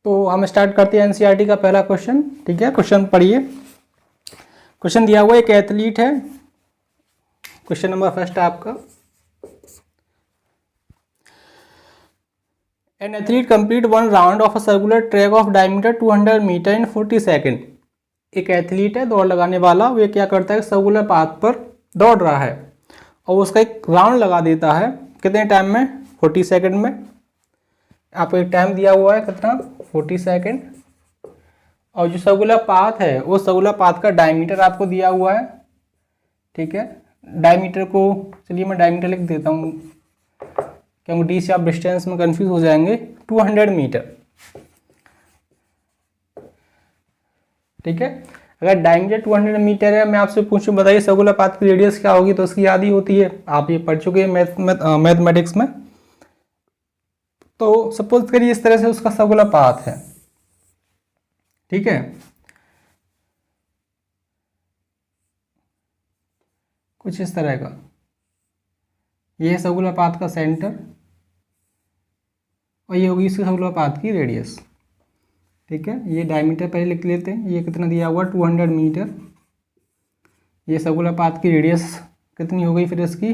तो हम स्टार्ट करते हैं एनसीईआरटी का पहला क्वेश्चन। ठीक है, क्वेश्चन पढ़िए। क्वेश्चन दिया हुआ एक एथलीट है। क्वेश्चन नंबर फर्स्ट है आपका, an athlete complete one round of a circular track of diameter 200 metre in 40 second. एक एथलीट है दौड़ लगाने वाला, वो क्या करता है, सर्कुलर पाथ पर दौड़ रहा है और उसका एक राउंड लगा देता है। कितने टाइम में? 40 सेकेंड में। आपको एक टाइम दिया हुआ है कितना? 40 सेकेंड। और जो सर्कुलर पाथ है वो सर्कुलर पाथ का डायमीटर आपको दिया हुआ है। ठीक है, डायमीटर को चलिए मैं डायमीटर लिख देता हूँ क्योंकि डी से आप डिस्टेंस में कंफ्यूज हो जाएंगे। 200 मीटर। ठीक है, अगर डायमीटर 200 मीटर है, मैं आपसे पूछूं बताइए सर्कुलर पाथ की रेडियस क्या होगी, तो उसकी याद ही होती है, आप ये पढ़ चुके हैं मैथमेटिक्स में। तो सपोज करिए इस तरह से उसका सर्कुलर पाथ है। ठीक है, कुछ इस तरह का, ये है सर्कुलर पाथ का सेंटर और ये होगी इसके सर्कुलर पाथ की रेडियस। ठीक है, ये डायमीटर पहले लिख लेते हैं, ये कितना दिया हुआ? 200 मीटर। ये सर्कुलर पाथ की रेडियस कितनी हो गई फिर इसकी?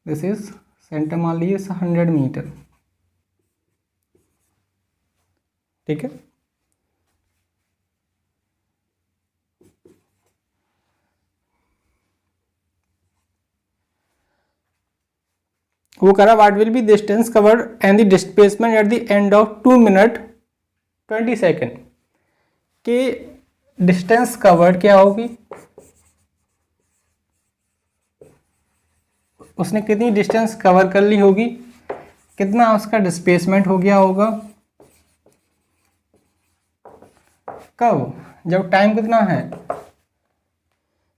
दिस इज सेंटर मान लीजिए 100 मीटर। ठीक है, वो कह रहा what will be distance covered and the displacement at the end of 2 minute 20 second. के डिस्टेंस कवर्ड क्या होगी, उसने कितनी डिस्टेंस कवर कर ली होगी, कितना उसका डिस्प्लेसमेंट हो गया होगा, कब? जब टाइम कितना है,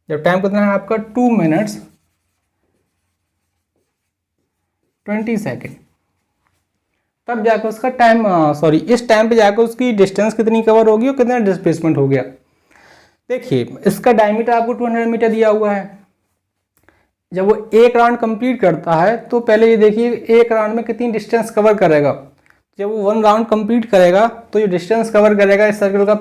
जब टाइम कितना है आपका 2 मिनट्स 20 सेकेंड, तब जाकर उसका टाइम सॉरी इस टाइम पे जाकर उसकी डिस्टेंस कितनी कवर होगी और कितना डिस्प्लेसमेंट हो गया। देखिए इसका डायमीटर आपको 200 मीटर दिया हुआ है। जब वो एक राउंड कंप्लीट करता है तो पहले ये देखिए एक राउंड में कितनी डिस्टेंस कवर करेगा। जब वो 1 राउंड कंप्लीट करेगा तो जो डिस्टेंस कवर करेगा इस सर्कल का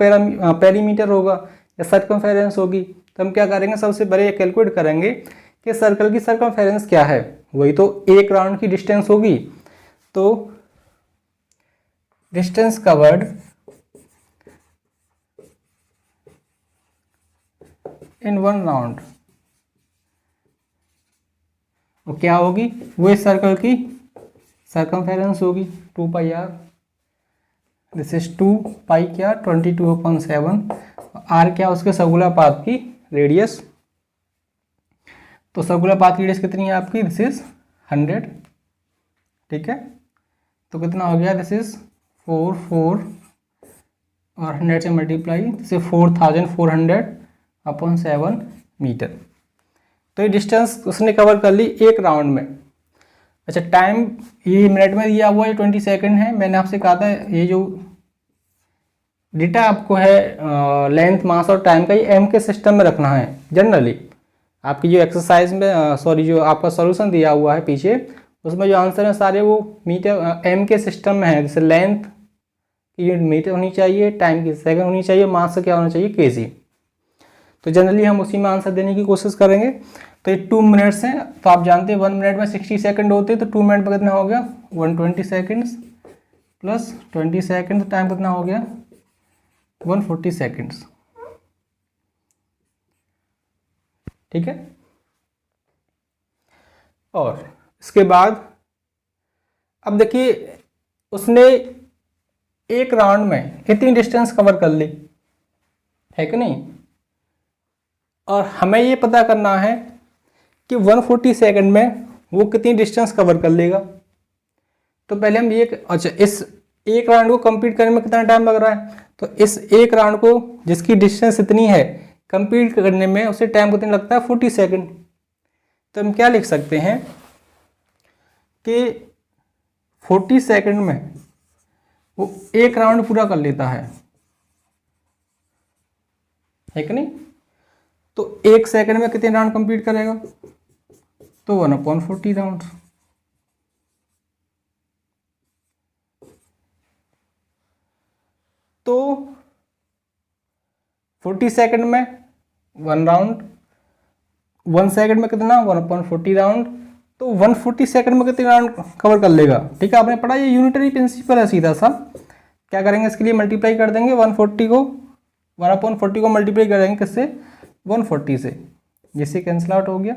पेरीमीटर होगा या सर्कमफेरेंस होगी। तो हम क्या करेंगे, सबसे पहले ये कैलकुलेट करेंगे कि सर्कल की सर्कमफेरेंस क्या है, वही तो एक राउंड की डिस्टेंस होगी। तो डिस्टेंस कवर्ड इन 1 राउंड वो क्या होगी, वो इस सर्कल की सर्कमफेरेंस होगी 2 पाई आर। दिस इज 2 पाई क्या 22/7। आर क्या उसके सर्कुलर पाथ की रेडियस। तो सर्कुलर पाथ की रेडियस कितनी है आपकी? This is 100। ठीक है, तो कितना हो गया? दिस इज 4 और 100 से मल्टीप्लाई, दिस इज 4400/7 मीटर। तो ये डिस्टेंस उसने कवर कर ली एक राउंड में। अच्छा, टाइम ये मिनट में दिया हुआ है, 20 सेकेंड है। मैंने आपसे कहा था ये जो डेटा आपको है लेंथ, मास और टाइम का, ये एम के सिस्टम में रखना है। जनरली आपकी जो एक्सरसाइज में सॉरी जो आपका सॉल्यूशन दिया हुआ है पीछे, उसमें जो आंसर है सारे वो मीटर एम के सिस्टम में है। जैसे लेंथ की यूनिट मीटर होनी चाहिए, टाइम की सेकंड होनी चाहिए, मास का क्या होना चाहिए? केजी। तो जनरली हम उसी में आंसर देने की कोशिश करेंगे। तो ये 2 मिनट्स हैं, तो आप जानते हैं 1 मिनट में 60 सेकंड होते हैं, तो 2 मिनट में कितना हो गया? 120 सेकंड्स प्लस 20 सेकंड, टाइम कितना हो गया? 140 सेकंड्स। ठीक है, और इसके बाद अब देखिए उसने एक राउंड में कितनी डिस्टेंस कवर कर ली है कि नहीं, और हमें ये पता करना है कि 140 सेकंड में वो कितनी डिस्टेंस कवर कर लेगा। तो पहले हम ये, अच्छा इस एक राउंड को कंप्लीट करने में कितना टाइम लग रहा है, तो इस एक राउंड को जिसकी डिस्टेंस इतनी है कंप्लीट करने में उसे टाइम कितना लगता है? 40 सेकंड। तो हम क्या लिख सकते हैं कि 40 सेकंड में वो एक राउंड पूरा कर लेता है कि नहीं। तो एक सेकंड में कितने राउंड कंप्लीट करेगा? तो 1/40 राउंड। तो 40 सेकंड में 1 राउंड, 1 सेकंड में कितना 1/40 राउंड, तो 140 सेकंड में कितने राउंड कवर कर लेगा। ठीक है, आपने पढ़ा, ये यूनिटरी प्रिंसिपल है। सीधा सा क्या करेंगे, इसके लिए मल्टीप्लाई कर देंगे 140 को, 1/40 को मल्टीप्लाई करेंगे किससे, 140 से। जिससे कैंसिल आउट हो गया,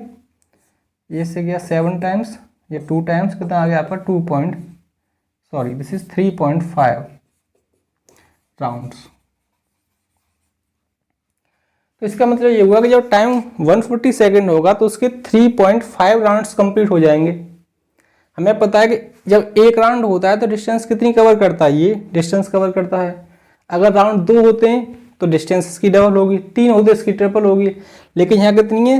ये से गया 7 टाइम्स, ये 2 टाइम्स, कितना आ गया आपका दिस इज 3.5 राउंड्स। तो इसका मतलब ये हुआ कि जब टाइम 140 सेकेंड होगा तो उसके 3.5 राउंड्स कंप्लीट हो जाएंगे। हमें पता है कि जब एक राउंड होता है तो डिस्टेंस कितनी कवर करता है, ये डिस्टेंस कवर करता है। अगर राउंड 2 होते हैं तो डिस्टेंस इसकी डबल होगी, 3 होते इसकी ट्रिपल होगी, लेकिन यहाँ कितनी है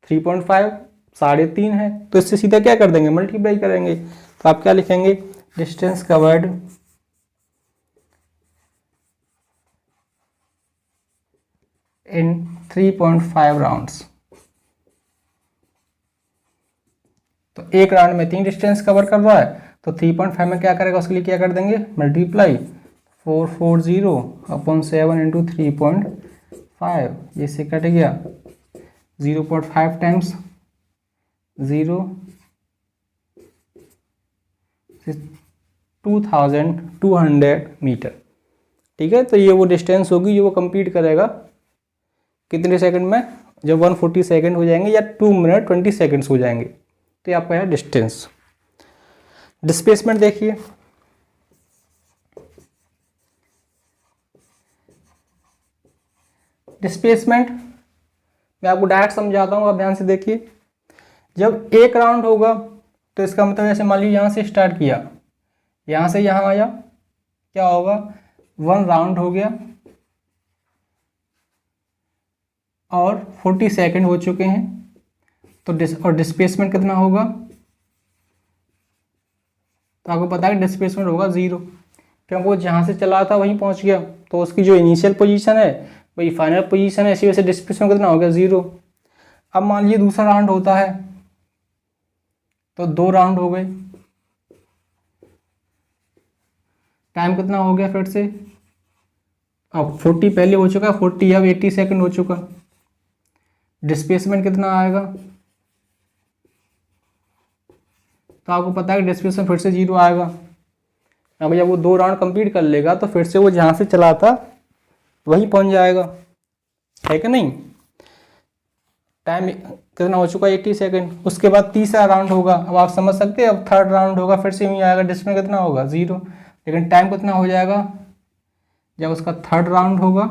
3.5, 3.5 है, तो इससे सीधा क्या कर देंगे, मल्टीप्लाई करेंगे। तो आप क्या लिखेंगे, डिस्टेंस कवर्ड इन 3.5 राउंड्स। तो एक राउंड में 3 डिस्टेंस कवर कर रहा है, तो 3.5 में क्या करेगा, उसके लिए क्या कर देंगे, मल्टीप्लाई 440/7 इंटू 3.5, ये से कट गया 0.5 टाइम्स 0, 2200 मीटर। ठीक है, तो ये वो डिस्टेंस होगी जो वो कंप्लीट करेगा कितने सेकंड में, जब 140 सेकंड हो जाएंगे या 2 मिनट 20 सेकंड्स हो जाएंगे। तो ये आपका है डिस्टेंस। डिस्प्लेसमेंट देखिए, डिस्प्लेसमेंट मैं आपको डायरेक्ट समझाता हूँ, आप ध्यान से देखिए। जब एक राउंड होगा तो इसका मतलब जैसे मान लीजिए यहाँ से स्टार्ट किया, यहाँ से यहाँ आया, क्या होगा 1 राउंड हो गया और 40 सेकंड हो चुके हैं, तो डिस्प्लेसमेंट कितना होगा, तो आपको पता है कि डिस्प्लेसमेंट होगा 0, क्योंकि वो जहाँ से चला था वहीं पहुँच गया, तो उसकी जो इनिशियल पोजीशन है वही फाइनल पोजीशन है, इसी वजह से डिस्प्लेसमेंट कितना हो गया 0। अब मान लीजिए दूसरा राउंड होता है तो 2 राउंड हो गए, टाइम कितना हो गया फिर से, अब 40 पहले हो चुका, 40 अब 80 सेकंड हो चुका, डिस्प्लेसमेंट कितना आएगा, तो आपको पता है कि डिस्प्लेसमेंट फिर से 0 आएगा। अब जब वो 2 राउंड कंप्लीट कर लेगा तो फिर से वो जहाँ से चला था वहीं पहुँच जाएगा, है कि नहीं। टाइम कितना हो चुका 80 सेकंड, उसके बाद तीसरा राउंड होगा, अब आप समझ सकते हैं, अब थर्ड राउंड होगा, फिर से वहीं आएगा, डिस्प्लेसमेंट कितना होगा 0, लेकिन टाइम कितना हो जाएगा जब उसका थर्ड राउंड होगा,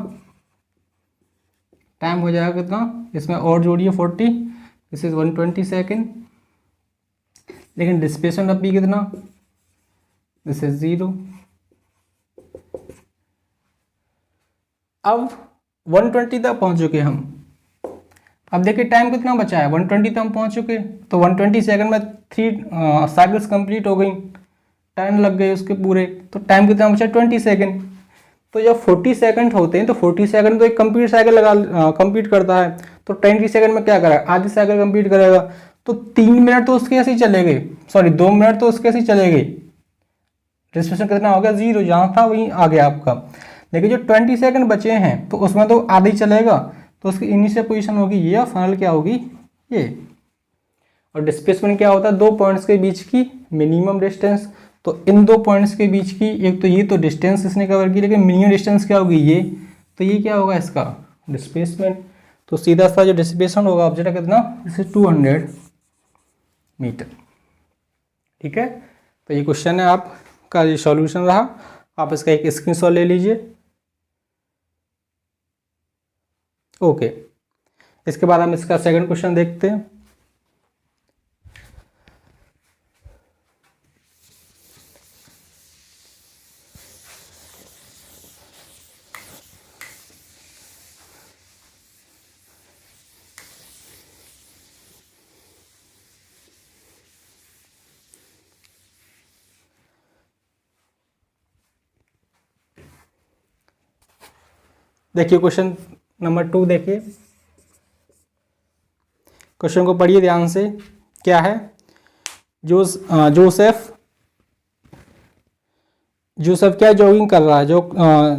टाइम हो जाएगा कितना, इसमें और जोड़िए 40, दिस इज 120 सेकेंड, लेकिन डिस्प्लेसमेंट अब भी कितना, दिस इज 0। अब 120 तक पहुंच चुके हम, अब देखिए टाइम कितना बचा है, 120 तक हम पहुंच चुके, तो 120 सेकंड में 3 साइकिल्स कंप्लीट हो गई, टाइम लग गए उसके पूरे, तो टाइम कितना बचा 20 सेकंड। तो जब 40 सेकंड होते हैं तो 40 सेकंड तो एक कंप्लीट साइकिल कंप्लीट करता है, तो 20 सेकंड में क्या करेगा, आधी साइकिल कंप्लीट करेगा, तो 3 मिनट तो उसके ऐसे ही चले गए, 2 मिनट तो उसके ऐसे ही चले गए, डिस्प्लेसमेंट कितना हो गया 0, जहाँ था वहीं आ गया आपका। लेकिन जो 20 सेकंड बचे हैं तो उसमें तो आधा ही चलेगा, तो उसकी इनिशियल पोजीशन होगी ये और फाइनल क्या होगी ये। और डिस्प्लेसमेंट क्या होता है, 2 पॉइंट्स के बीच की मिनिमम डिस्टेंस, तो इन 2 पॉइंट्स के बीच की, एक तो ये तो डिस्टेंस इसने कवर की, लेकिन मिनिमम डिस्टेंस क्या होगी ये, तो ये क्या होगा इसका डिस्प्लेसमेंट। तो सीधा सा जो डिस्प्लेसमेंट होगा ऑब्जेक्ट का कितना, जैसे 200 मीटर। ठीक है, तो ये क्वेश्चन है आपका, ये सॉल्यूशन रहा, आप इसका एक स्क्रीनशॉट ले लीजिए। ओके, इसके बाद हम इसका सेकंड क्वेश्चन देखते हैं। देखिए क्वेश्चन नंबर 2 देखिए, क्वेश्चन को पढ़िए ध्यान से। क्या है, जोसेफ जो सब क्या जॉगिंग कर रहा है, जो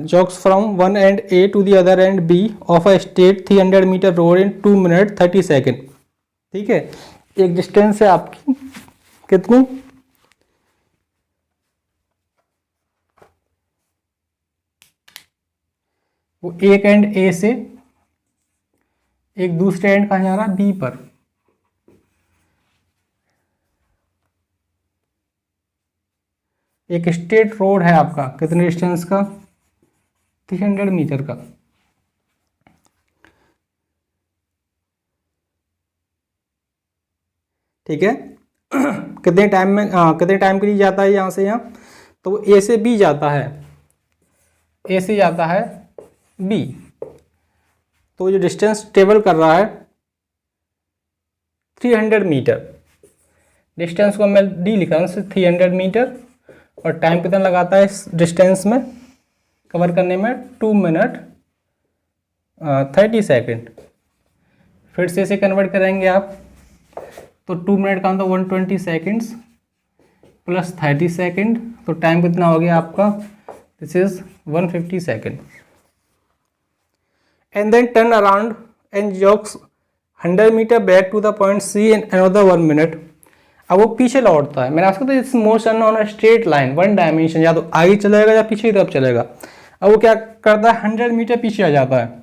jogs from one end A to the other end B of a straight 300 metre road in 2 minute 30 second. ठीक है, एक डिस्टेंस है आपकी कितनी, वो एक एंड ए से एक दूसरे एंड कहाँ जा रहा है, बी पर। एक स्ट्रेट रोड है आपका, कितने डिस्टेंस का, 300 मीटर का। ठीक है, कितने टाइम में कितने टाइम के लिए जाता है यहाँ से यहाँ, तो वो ए से बी जाता है, ए से जाता है बी। तो जो डिस्टेंस ट्रेवल कर रहा है 300 मीटर, डिस्टेंस को मैं डी लिखा हूँ 300 मीटर, और टाइम कितना लगाता है इस डिस्टेंस में कवर करने में, 2 मिनट 30 सेकेंड। फिर से इसे कन्वर्ट करेंगे आप, तो 2 मिनट का मतलब 120 सेकेंड्स प्लस 30 सेकेंड, तो टाइम कितना हो गया आपका, this is 150 second. And then turn around and jogs 100 metre back to the point C in another 1 minute. अब वो पीछे लौटता है, मैंने आपको तो it's motion on a straight line one dimension, या तो आगे चलेगा या पीछे की तरफ चलेगा। अब वो क्या करता है, 100 मीटर पीछे आ जाता है,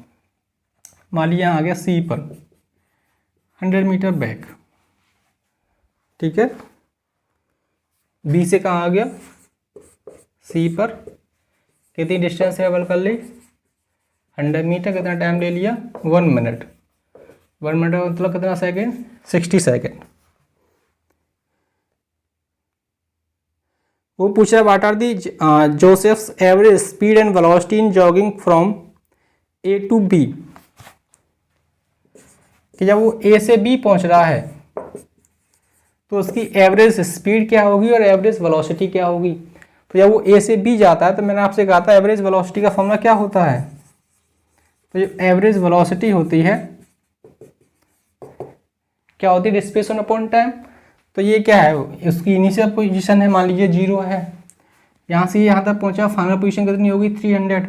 मान लिया आ गया सी पर, 100 मीटर बैक। ठीक है, बी से कहाँ आ गया, सी पर, कितनी डिस्टेंस ट्रेवल कर ली, 100 मीटर, कितना टाइम ले लिया, 1 मिनट। 1 मिनट का मतलब कितना सेकेंड, 60 सेकेंड। वो पूछ रहा है what are the Joseph's average speed and velocity in jogging from A to B, कि जब वो ए से बी पहुंच रहा है तो उसकी एवरेज स्पीड क्या होगी और एवरेज वेलोसिटी क्या होगी। तो जब वो ए से बी जाता है, तो मैंने आपसे कहा था एवरेज वेलोसिटी का फॉर्मूला क्या होता है, तो जो एवरेज वेलोसिटी होती है क्या होती है, डिस्प्लेसमेंट अपॉन टाइम। तो ये क्या है, उसकी इनिशियल पोजीशन है, मान लीजिए 0 है, यहाँ से यहाँ तक पहुँचा, फाइनल पोजीशन कितनी होगी 300,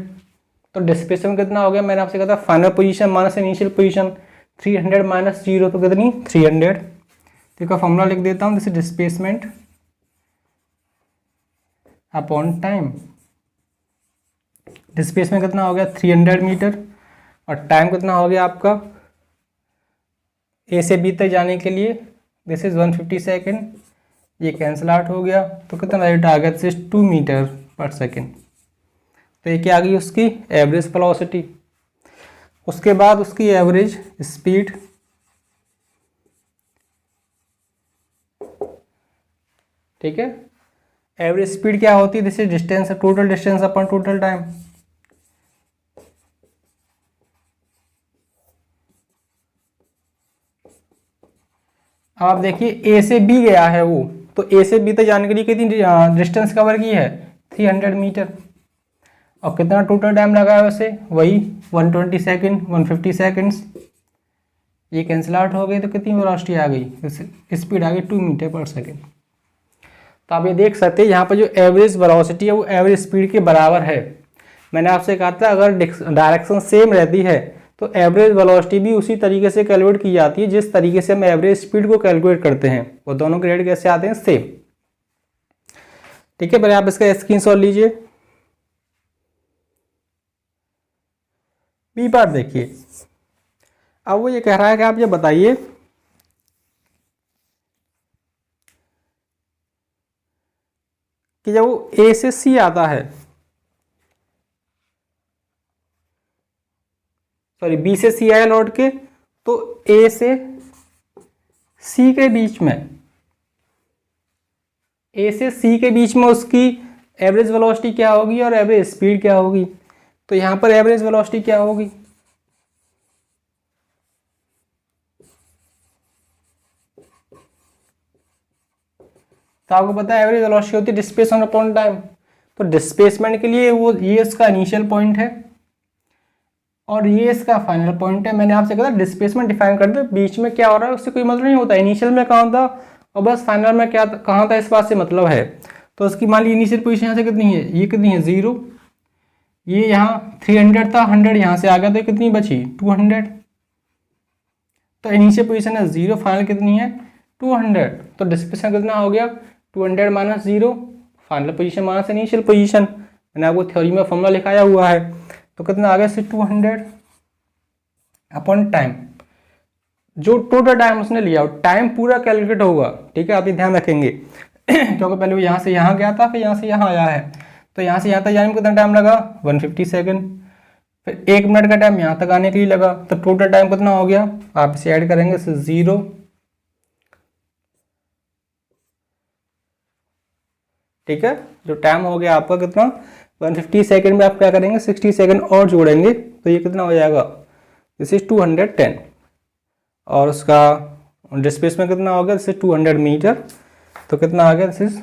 तो डिस्प्लेसमेंट कितना हो गया, मैंने आपसे कहा था final position minus initial position, 300 minus 0 तो कितनी 300। तो इसका फॉर्मूला लिख देता हूँ, this displacement upon time. Displacement कितना हो गया 300 मीटर, और टाइम कितना हो गया आपका ए से बी तक जाने के लिए, दिस इज 150 सेकेंड। ये कैंसिल आउट हो गया, तो कितना रेट आ गया, दिस इज 2 मीटर पर सेकेंड। तो ये क्या आ गई उसकी एवरेज वेलोसिटी। उसके बाद उसकी एवरेज स्पीड, ठीक है, एवरेज स्पीड क्या होती है, this is distance, total distance upon total time. अब आप देखिए ए से बी गया है वो, तो ए से बी तक जाने के लिए कितनी डिस्टेंस कवर की है 300 मीटर, और कितना टोटल टाइम लगा है वैसे, वही 120 सेकेंड 150 सेकेंड्स। ये कैंसिल आउट हो गई, तो कितनी वेलोसिटी आ गई, स्पीड आ गई 2 मीटर पर सेकेंड। तो आप ये देख सकते हैं यहाँ पर जो एवरेज वेलोसिटी है वो एवरेज स्पीड के बराबर है। मैंने आपसे कहा था अगर डायरेक्शन सेम रहती है तो एवरेज वेलोसिटी भी उसी तरीके से कैलकुलेट की जाती है जिस तरीके से हम एवरेज स्पीड को कैलकुलेट करते हैं, वो दोनों के रेट कैसे आते हैं, सेम। ठीक है, पहले आप इसका स्क्रीनशॉट लीजिए। बी पार्ट देखिए, अब वो ये कह रहा है कि आप ये बताइए कि जब वो ए से सी आता है, सॉरी बी से सी आया लौट के, तो ए से सी के बीच में, ए से सी के बीच में उसकी एवरेज वेलोसिटी क्या होगी और एवरेज स्पीड क्या होगी। तो यहाँ पर एवरेज वेलोसिटी क्या होगी, तो आपको पता है एवरेज वेलोसिटी होती है डिस्प्लेसमेंट अपॉन टाइम। तो डिस्प्लेसमेंट के लिए वो ये इसका इनिशियल पॉइंट है और ये इसका फाइनल पॉइंट है। मैंने आपसे कहा डिस्प्लेसमेंट डिफाइन कर दो, बीच में क्या हो रहा है उससे कोई मतलब नहीं होता, इनिशियल में कहाँ था और बस फाइनल में क्या कहाँ था, इस बात से मतलब है। तो उसकी मान ली इनिशियल पोजीशन यहाँ से कितनी है, ये कितनी है 0, ये यहाँ 300 था, 100 यहाँ से आ गया तो कितनी बची 200। तो इनिशियल पोजीशन है 0, फाइनल कितनी है 200। तो डिस्प्लेसमेंट कितना हो गया 200 minus 0, final position minus initial position. मैंने आपको थ्योरी में फॉर्मूला लिखाया हुआ है। तो कितना आ गया 200 अपॉन टाइम, जो टोटल टाइम उसने लिया टाइम पूरा कैलकुलेट होगा। ठीक है, आप ये ध्यान रखेंगे क्योंकि पहले वो यहाँ से यहाँ गया था, फिर यहाँ से यहाँ आया है, तो यहाँ से यहाँ तक जाने में कितना टाइम लगा 150 सेकेंड, फिर 1 मिनट का टाइम यहाँ तक आने के लिए लगा। तो टोटल टाइम कितना हो गया, आप इसे ऐड करेंगे 0, ठीक है। जो टाइम हो गया आपका कितना 150 सेकेंड में आप क्या करेंगे 60 सेकेंड और जोड़ेंगे, तो ये कितना हो जाएगा, दिस इज 210। और उसका डिस्प्लेसमेंट कितना हो गया, दिस इज 200 मीटर, तो कितना आ गया, दिस इज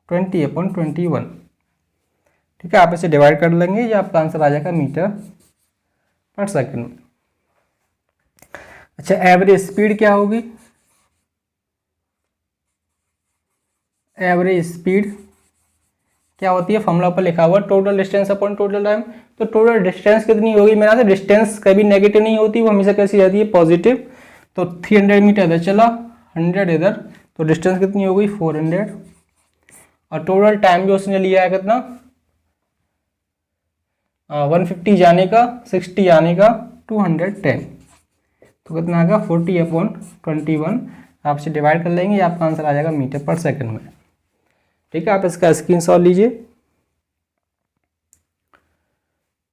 20/21। ठीक है, आप इसे डिवाइड कर लेंगे, ये आपका आंसर आ जाएगा मीटर पर सेकेंड में। अच्छा, एवरेज स्पीड क्या होगी, एवरेज स्पीड क्या होती है, फॉर्मूला पर लिखा हुआ total distance upon total time. तो टोटल डिस्टेंस कितनी होगी, मेरा डिस्टेंस कभी नेगेटिव नहीं होती, वो हमेशा कैसी रहती है पॉजिटिव। तो 300 मीटर इधर चला, 100 इधर, तो डिस्टेंस कितनी हो गई 400। और टोटल टाइम जो उसने लिया है कितना 150 जाने का, 60 आने का, 210, तो कितना आ गया 40/21। आप इसे डिवाइड कर लेंगे, आपका आंसर आ जाएगा मीटर पर सेकंड में। ठीक है, आप इसका स्क्रीनशॉट लीजिए।